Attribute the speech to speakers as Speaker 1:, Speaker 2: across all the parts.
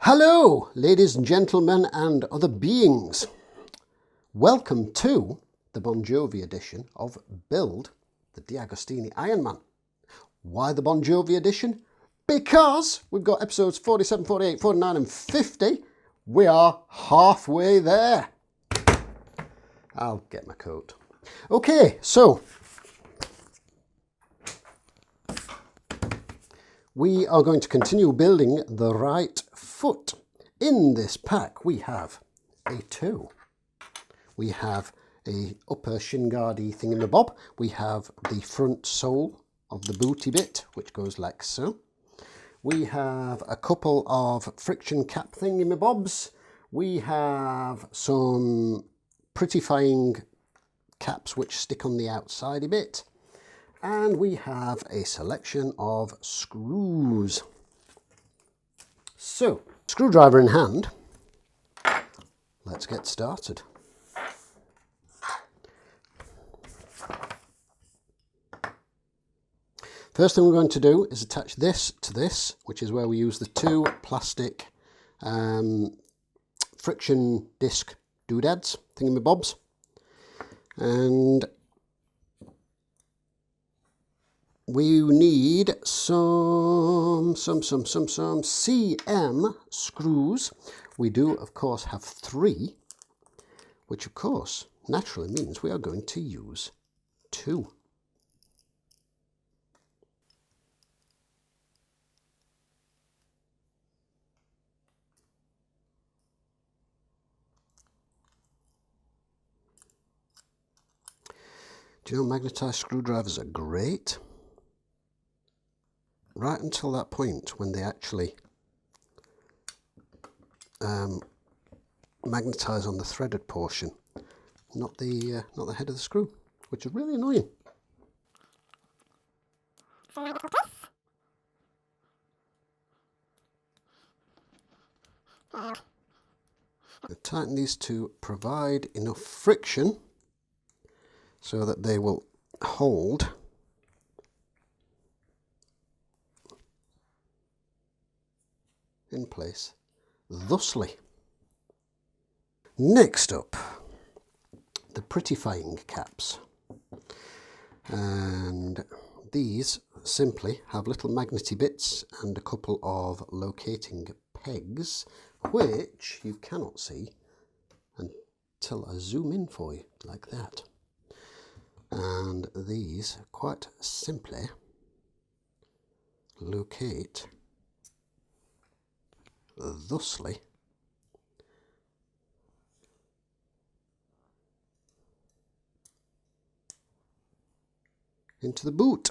Speaker 1: Hello, ladies and gentlemen and other beings. Welcome to the Bon Jovi edition of Build the D'Agostini Iron Man. Why the Bon Jovi edition? Because we've got episodes 47, 48, 49 and 50. We are halfway there. I'll get my coat. Okay, so we are going to continue building the right foot. In this pack we have a toe. We have a upper shin guardy thingamabob. We have the front sole of the booty bit, which goes like so. We have a couple of friction cap thingamabobs. We have some prettifying caps which stick on the outside a bit. And we have a selection of screws. So, screwdriver in hand, let's get started. First thing we're going to do is attach this to this, which is where we use the two plastic friction disc doodads, thingamabobs. And we need some CM screws. We do, of course, have 3, which, of course, naturally means we are going to use 2. Do you know magnetized screwdrivers are great? Right until that point when they actually magnetize on the threaded portion, not the head of the screw, which is really annoying. Tighten these to provide enough friction so that they will hold in place thusly. Next up, the prettifying caps, and these simply have little magnety bits and a couple of locating pegs which you cannot see until I zoom in for you like that. And these quite simply locate thusly into the boot.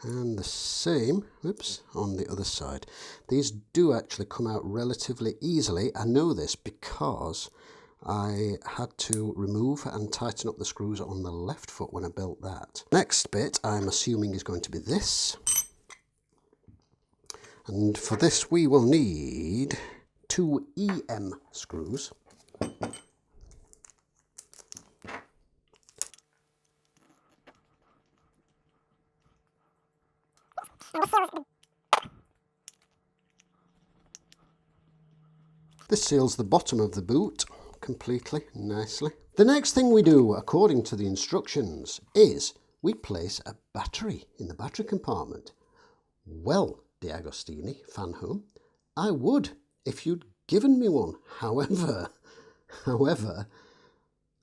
Speaker 1: And the same, on the other side. These do actually come out relatively easily. I know this because I had to remove and tighten up the screws on the left foot when I built that. Next bit I'm assuming is going to be this. And for this we will need 2 EM screws. This seals the bottom of the boot completely, nicely. The next thing we do, according to the instructions, is we place a battery in the battery compartment. Well, D'Agostini, Fanhome, I would if you'd given me one. However,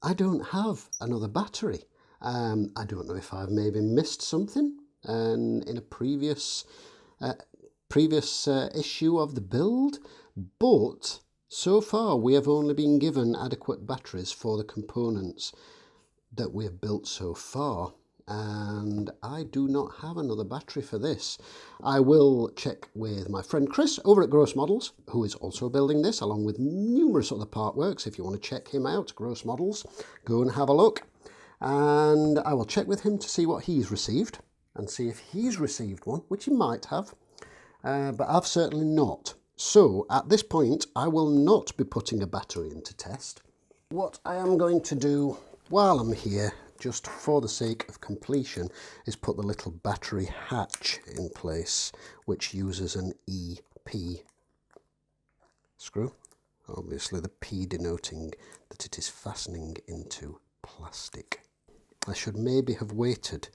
Speaker 1: I don't have another battery. I don't know if I've maybe missed something in a previous issue of the build, but so far we have only been given adequate batteries for the components that we have built so far, and I do not have another battery for this. I will check with my friend Chris over at Gross Models, who is also building this along with numerous other part works. If you want to check him out, Gross Models, go and have a look, and I will check with him to see what he's received and see if he's received one, which he might have, but I've certainly not. So at this point I will not be putting a battery into test. What I am going to do while I'm here just for the sake of completion, is put the little battery hatch in place, which uses an EP screw. Obviously the P denoting that it is fastening into plastic. I should maybe have waited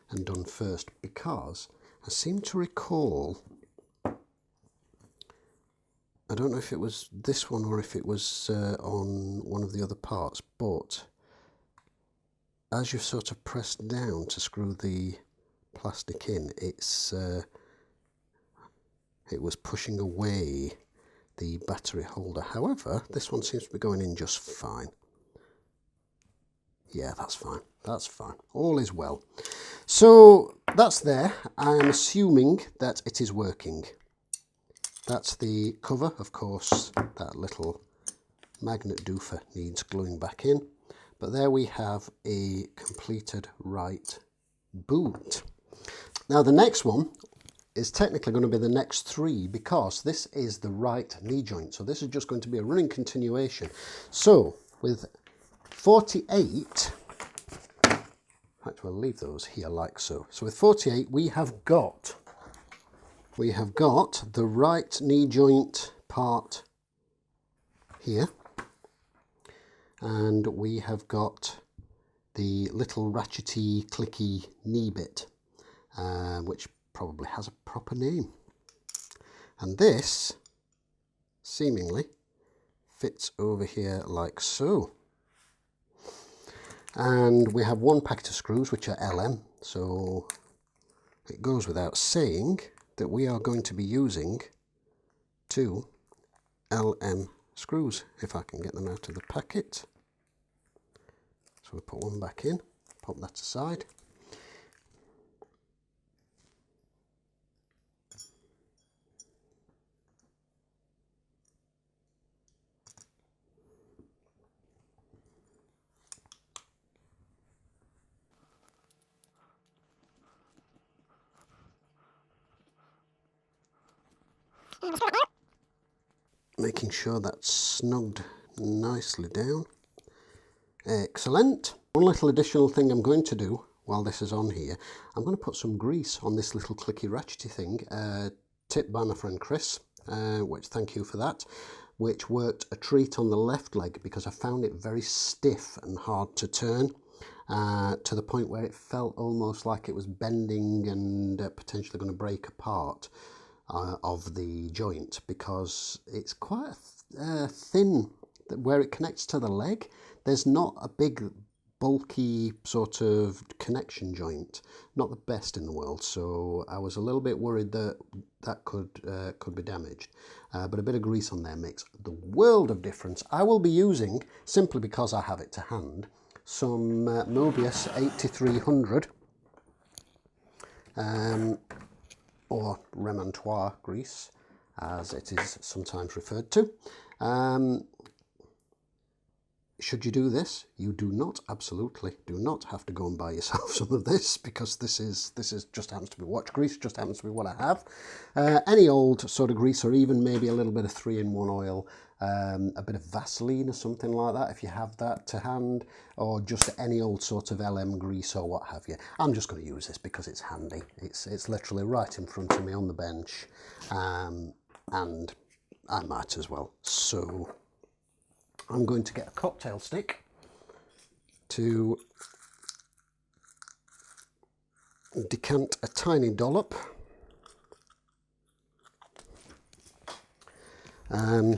Speaker 1: and done first, because I seem to recall, I don't know if it was this one or if it was on one of the other parts, but as you sort of press down to screw the plastic in, it was pushing away the battery holder. However, this one seems to be going in just fine. Yeah, that's fine. That's fine. All is well. So that's there. I'm assuming that it is working. That's the cover. Of course, that little magnet doofer needs gluing back in. But there we have a completed right boot. Now the next one is technically going to be the next three, because this is the right knee joint. So this is just going to be a running continuation. So with 48, in fact, we'll leave those here like so. So with 48, we have got the right knee joint part here, and we have got the little ratchety, clicky knee bit, which probably has a proper name. And this seemingly fits over here like so. And we have one packet of screws, which are LM, so it goes without saying that we are going to be using 2 LM screws, if I can get them out of the packet. So we put one back in, pop that aside. Making sure that's snugged nicely down. Excellent. One little additional thing I'm going to do while this is on here, I'm going to put some grease on this little clicky ratchety thing, tipped by my friend Chris, which thank you for that, which worked a treat on the left leg because I found it very stiff and hard to turn, to the point where it felt almost like it was bending and potentially going to break apart of the joint, because it's quite thin where it connects to the leg. There's not a big bulky sort of connection joint, not the best in the world, so I was a little bit worried that that could be damaged, but a bit of grease on there makes the world of difference. I will be using, simply because I have it to hand, some Mobius 8300 or Remontoir grease, as it is sometimes referred to. Should you do this, you absolutely do not have to go and buy yourself some of this, because this is just happens to be watch grease, just happens to be what I have. Any old sort of grease, or even maybe a little bit of 3-in-1 oil, a bit of Vaseline or something like that, if you have that to hand, or just any old sort of LM grease or what have you. I'm just going to use this because it's handy. It's literally right in front of me on the bench, and I might as well. So I'm going to get a cocktail stick to decant a tiny dollop,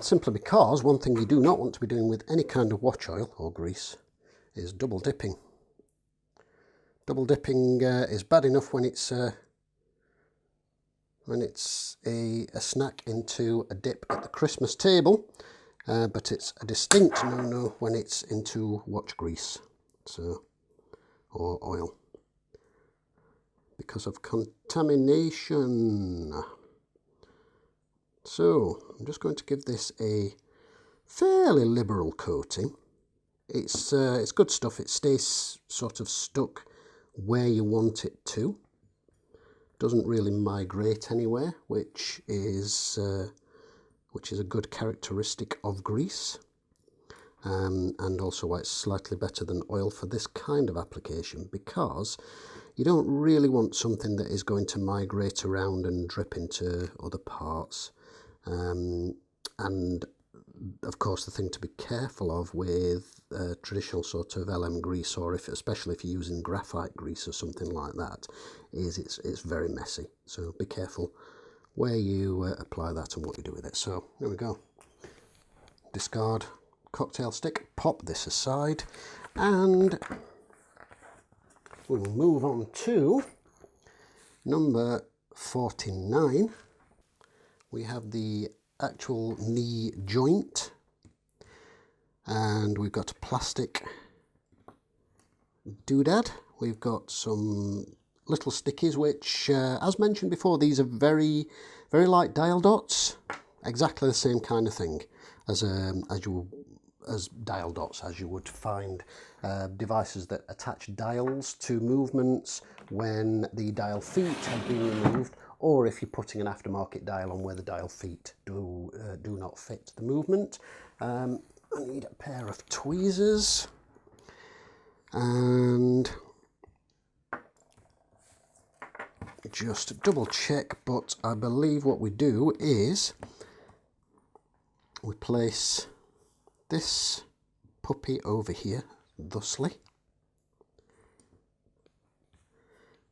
Speaker 1: simply because one thing you do not want to be doing with any kind of watch oil or grease is double dipping. Double dipping is bad enough when it's a snack into a dip at the Christmas table, but it's a distinct no-no when it's into watch grease, or oil, because of contamination. So I'm just going to give this a fairly liberal coating. It's good stuff. It stays sort of stuck where you want it to. Doesn't really migrate anywhere, which is a good characteristic of grease. and also why it's slightly better than oil for this kind of application, because you don't really want something that is going to migrate around and drip into other parts. And of course, the thing to be careful of with traditional sort of LM grease, or especially if you're using graphite grease or something like that, is it's very messy. So be careful where you apply that and what you do with it. So there we go. Discard cocktail stick, pop this aside, and we'll move on to number 49. We have the actual knee joint, and we've got a plastic doodad. We've got some little stickies, which as mentioned before, these are very light dial dots, exactly the same kind of thing as dial dots as you would find devices that attach dials to movements when the dial feet have been removed, or if you're putting an aftermarket dial on where the dial feet do not fit the movement. I need a pair of tweezers, and just double check, but I believe what we do is we place this puppy over here thusly,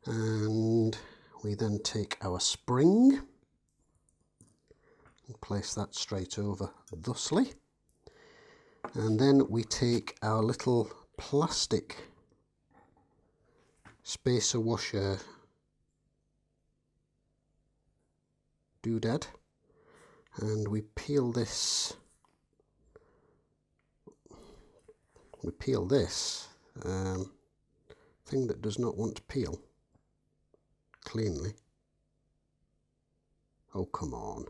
Speaker 1: and we then take our spring and place that straight over thusly, and then we take our little plastic spacer washer doodad, and we peel this thing that does not want to peel cleanly. Oh, come on.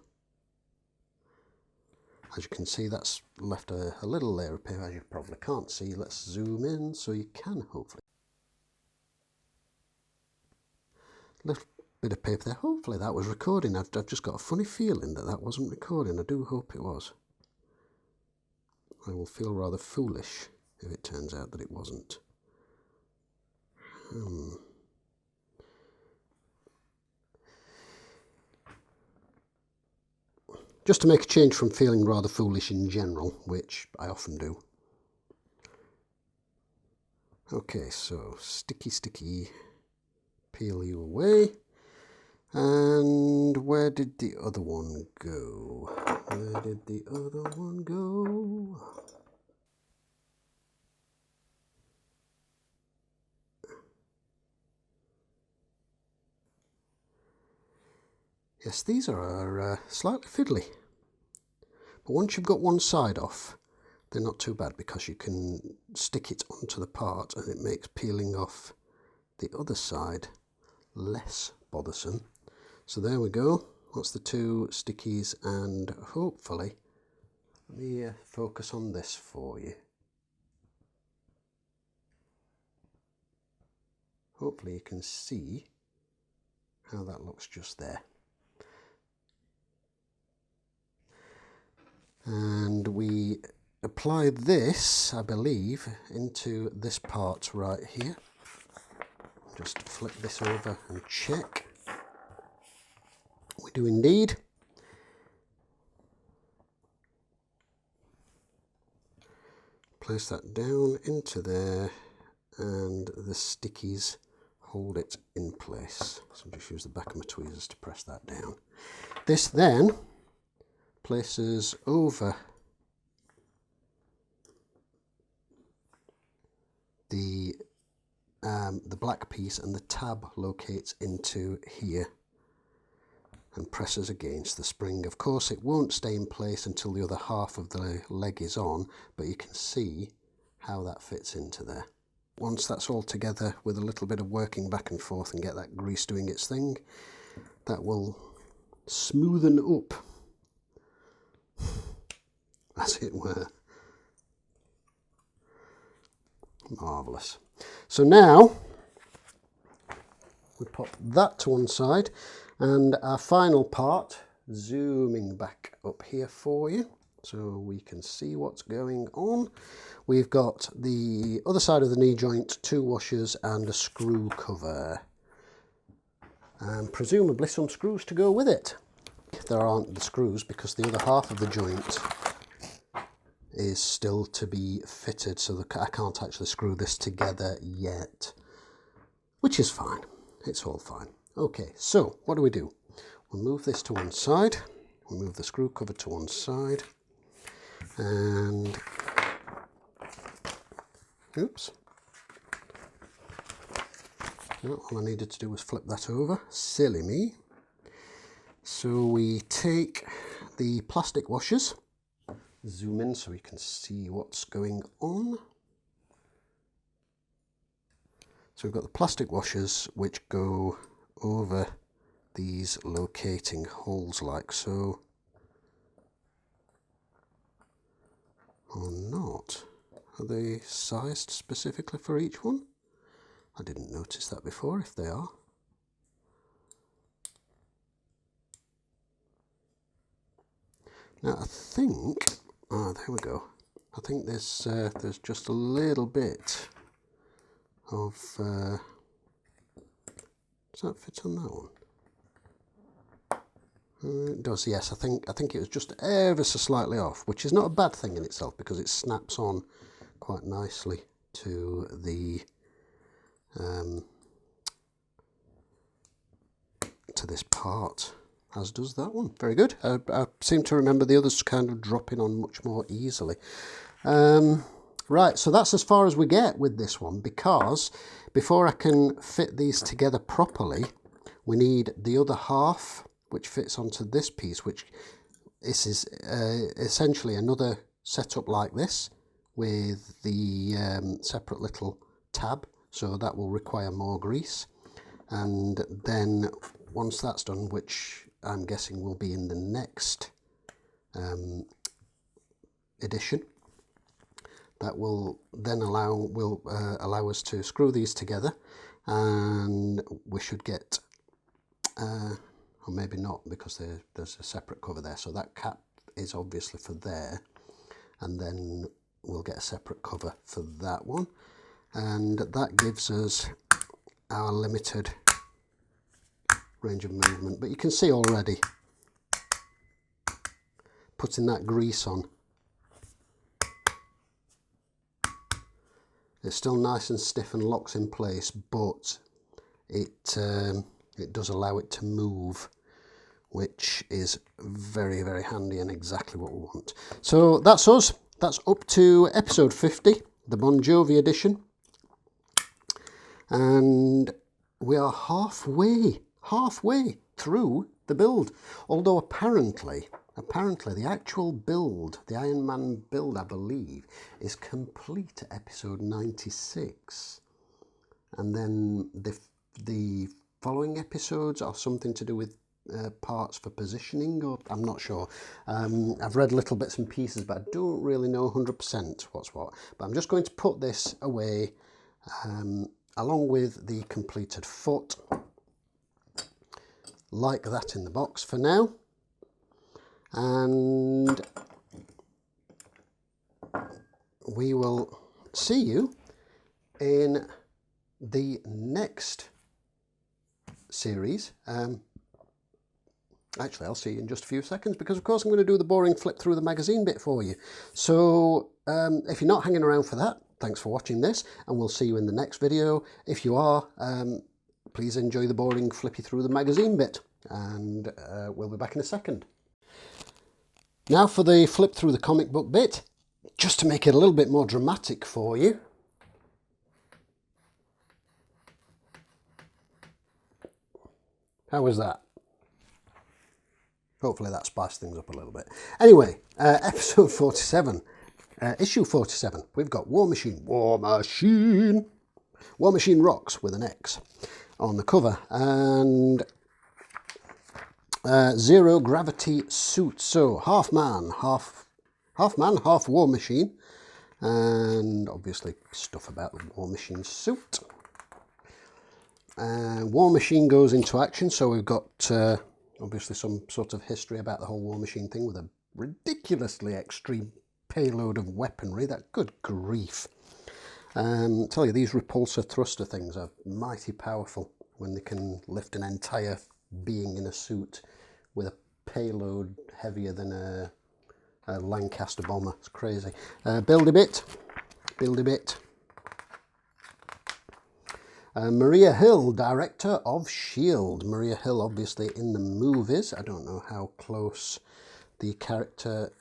Speaker 1: As you can see, that's left a little layer of paper, as you probably can't see. Let's zoom in so you can hopefully. Little bit of paper there. Hopefully that was recording. I've just got a funny feeling that that wasn't recording. I do hope it was. I will feel rather foolish if it turns out that it wasn't. Just to make a change from feeling rather foolish in general, which I often do. Okay, so sticky, peel you away. And where did the other one go? Where did the other one go? Yes, these are slightly fiddly. But once you've got one side off, they're not too bad, because you can stick it onto the part and it makes peeling off the other side less bothersome. So there we go. That's the two stickies, and hopefully, let me focus on this for you. Hopefully you can see how that looks just there. And we apply this, I believe, into this part right here. Just flip this over and check. We do indeed. Place that down into there, and the stickies hold it in place. So just use the back of my tweezers to press that down. This then places over the black piece, and the tab locates into here and presses against the spring. Of course, it won't stay in place until the other half of the leg is on, but you can see how that fits into there. Once that's all together, with a little bit of working back and forth and get that grease doing its thing, that will smoothen up, as it were. Marvellous. So now we pop that to one side, and our final part, zooming back up here for you, so we can see what's going on. We've got the other side of the knee joint, 2 washers and a screw cover. And presumably some screws to go with it. There aren't the screws because the other half of the joint is still to be fitted, so I can't actually screw this together yet, which is fine. It's all fine. Okay, so what do? We'll move this to one side. We'll move the screw cover to one side. And, oops. No, all I needed to do was flip that over. Silly me. So we take the plastic washers, zoom in so we can see what's going on. So we've got the plastic washers which go over these locating holes like so. Or not. Are they sized specifically for each one? I didn't notice that before, if they are. Now I think, there we go. I think there's just a little bit of, does that fit on that one? It does, yes. I think it was just ever so slightly off, which is not a bad thing in itself because it snaps on quite nicely to the to this part, as does that one. Very good. I seem to remember the others kind of dropping on much more easily. Right, so that's as far as we get with this one, because before I can fit these together properly, we need the other half, which fits onto this piece, which this is essentially another setup like this with the separate little tab, so that will require more grease. And then once that's done, which I'm guessing will be in the next edition, that will then allow us to screw these together, and we should get or maybe not, because there's a separate cover there, so that cap is obviously for there, and then we'll get a separate cover for that one, and that gives us our limited range of movement. But you can see already, putting that grease on, it's still nice and stiff and locks in place, but it does allow it to move, which is very, very handy and exactly what we want. So that's us. That's up to episode 50, the Bon Jovi edition. And we are halfway through the build. Although apparently the actual build, the Iron Man build, I believe, is complete at episode 96. And then the following episodes are something to do with parts for positioning, or I'm not sure. I've read little bits and pieces, but I don't really know 100% what's what. But I'm just going to put this away along with the completed foot, like that, in the box for now. And we will see you in the next series. Actually, I'll see you in just a few seconds, because of course I'm going to do the boring flip through the magazine bit for you. So if you're not hanging around for that, thanks for watching this, and we'll see you in the next video. If you are, please enjoy the boring flippy through the magazine bit, and we'll be back in a second. Now for the flip through the comic book bit, just to make it a little bit more dramatic for you. How was that? Hopefully that spiced things up a little bit. Anyway, episode 47, issue 47. We've got War Machine Rocks with an X on the cover, and zero gravity suit. So half man, half War Machine, and obviously stuff about the War Machine suit. War Machine goes into action, so we've got obviously some sort of history about the whole War Machine thing with a ridiculously extreme payload of weaponry. That, good grief. Tell you, these repulsor thruster things are mighty powerful when they can lift an entire being in a suit with a payload heavier than a Lancaster bomber. It's crazy. Build a bit. Maria Hill, director of S.H.I.E.L.D. Maria Hill, obviously in the movies. I don't know how close the character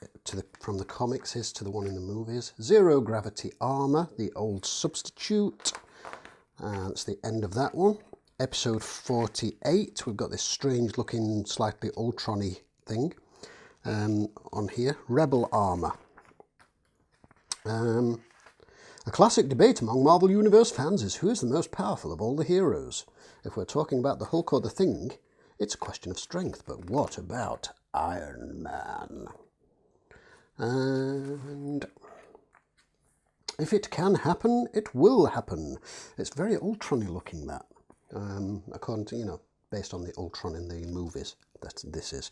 Speaker 1: from the comics is to the one in the movies. Zero gravity armor, the old substitute. That's the end of that one. Episode 48. We've got this strange looking, slightly Ultron-y thing on here. Rebel armor. A classic debate among Marvel Universe fans is who is the most powerful of all the heroes. If we're talking about the Hulk or the Thing, it's a question of strength, but what about Iron Man? And if it can happen, it will happen. It's very Ultron-y looking, that. According to, based on the Ultron in the movies, that this is.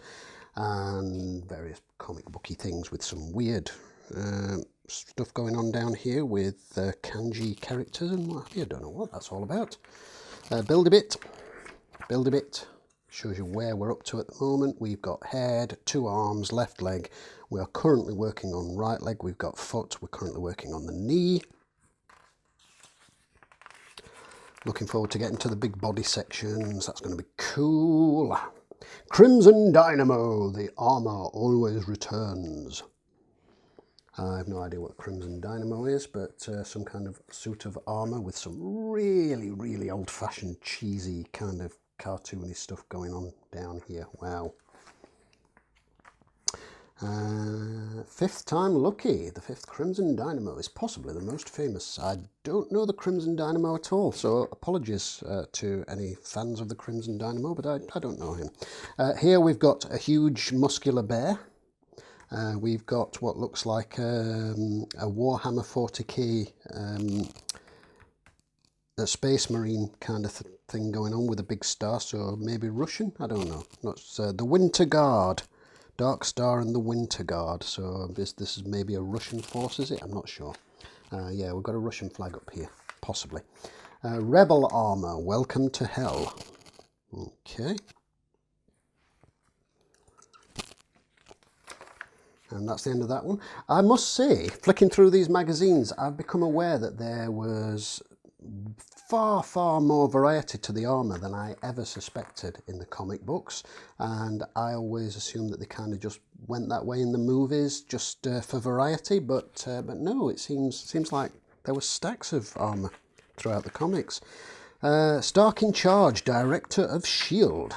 Speaker 1: And various comic booky things with some weird stuff going on down here with kanji characters and what have you. I don't know what that's all about. Build a bit. Shows you where we're up to at the moment. We've got head, 2 arms, left leg. We are currently working on right leg. We've got foot. We're currently working on the knee. Looking forward to getting to the big body sections. That's going to be cool. Crimson Dynamo. The armor always returns. I have no idea what Crimson Dynamo is, but some kind of suit of armour with some really, really old-fashioned, cheesy kind of cartoony stuff going on down here. Wow. 5th time lucky. The 5th Crimson Dynamo is possibly the most famous. I don't know the Crimson Dynamo at all, so apologies to any fans of the Crimson Dynamo, but I don't know him. Here we've got a huge muscular bear. We've got what looks like a Warhammer 40k a Space Marine kind of thing going on with a big star, so maybe Russian? I don't know. That's the Winter Guard. Dark Star and the Winter Guard. So this is maybe a Russian force, is it? I'm not sure. Yeah, we've got a Russian flag up here, possibly. Rebel armor. Welcome to hell. Okay. And that's the end of that one. I must say, flicking through these magazines, I've become aware that there was far, far more variety to the armour than I ever suspected in the comic books. And I always assumed that they kind of just went that way in the movies, just for variety. But no, it seems like there were stacks of armour throughout the comics. Stark in Charge, director of S.H.I.E.L.D.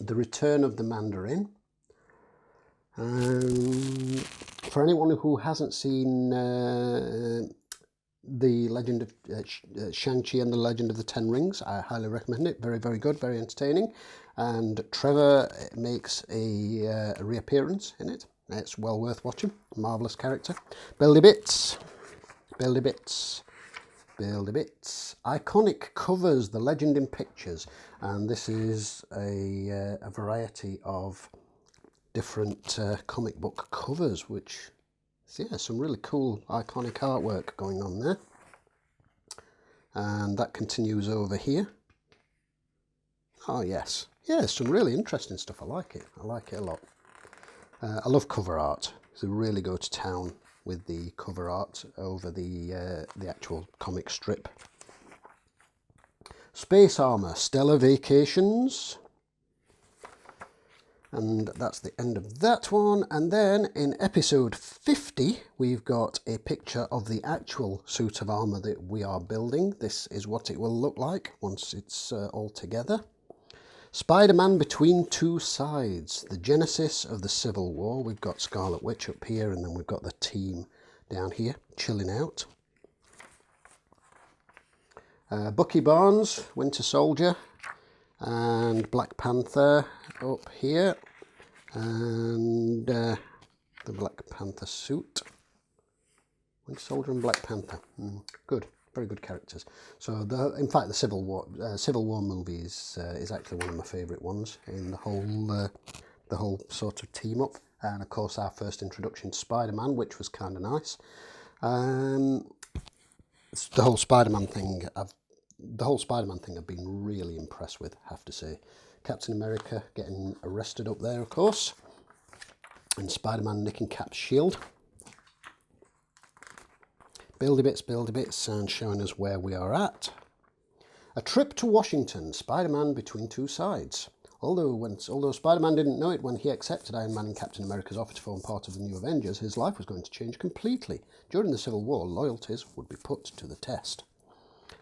Speaker 1: The Return of the Mandarin. For anyone who hasn't seen the Legend of Shang-Chi and the Legend of the Ten Rings, I highly recommend it. Very, very good, very entertaining. And Trevor makes a reappearance in it. It's well worth watching. Marvellous character. Buildy Bits. Iconic covers, The Legend in Pictures. And this is a variety of different comic book covers, which, yeah, some really cool iconic artwork going on there. And that continues over here. Oh yes, yeah, some really interesting stuff. I like it a lot. I love cover art. So really go to town with the cover art over the actual comic strip. Space Armour, Stellar Vacations. And that's the end of that one. And then in episode 50, we've got a picture of the actual suit of armour that we are building. This is what it will look like once it's all together. Spider-Man Between Two Sides, the genesis of the Civil War. We've got Scarlet Witch up here, and then we've got the team down here chilling out. Bucky Barnes, Winter Soldier, and Black Panther up here, and the Black Panther suit. Winter Soldier and Black Panther. Good, very good characters. So, in fact, the Civil War movies is actually one of my favourite ones in the whole sort of team up. and of course our first introduction to Spider-Man, which was kind of nice. The whole Spider-Man thing I've been really impressed with, I have to say. Captain America getting arrested up there, of course, and Spider-Man nicking Cap's shield. Buildy bits, and showing us where we are at. A trip to Washington, Spider-Man between two sides. Although Spider-Man didn't know it when he accepted Iron Man and Captain America's offer to form part of the new Avengers, his life was going to change completely. During the Civil War, loyalties would be put to the test.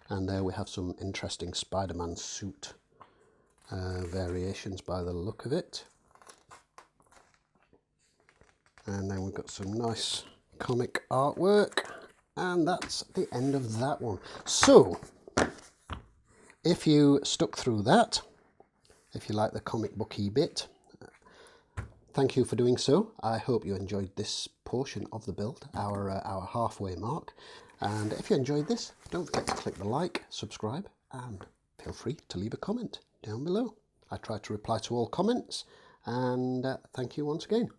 Speaker 1: And there we have some interesting Spider-Man suit variations by the look of it. And then we've got some nice comic artwork. And that's the end of that one. So, if you stuck through that, if you like the comic booky bit, thank you for doing so. I hope you enjoyed this portion of the build, our halfway mark. And if you enjoyed this, don't forget to click the like, subscribe, and feel free to leave a comment down below. I try to reply to all comments, and thank you once again.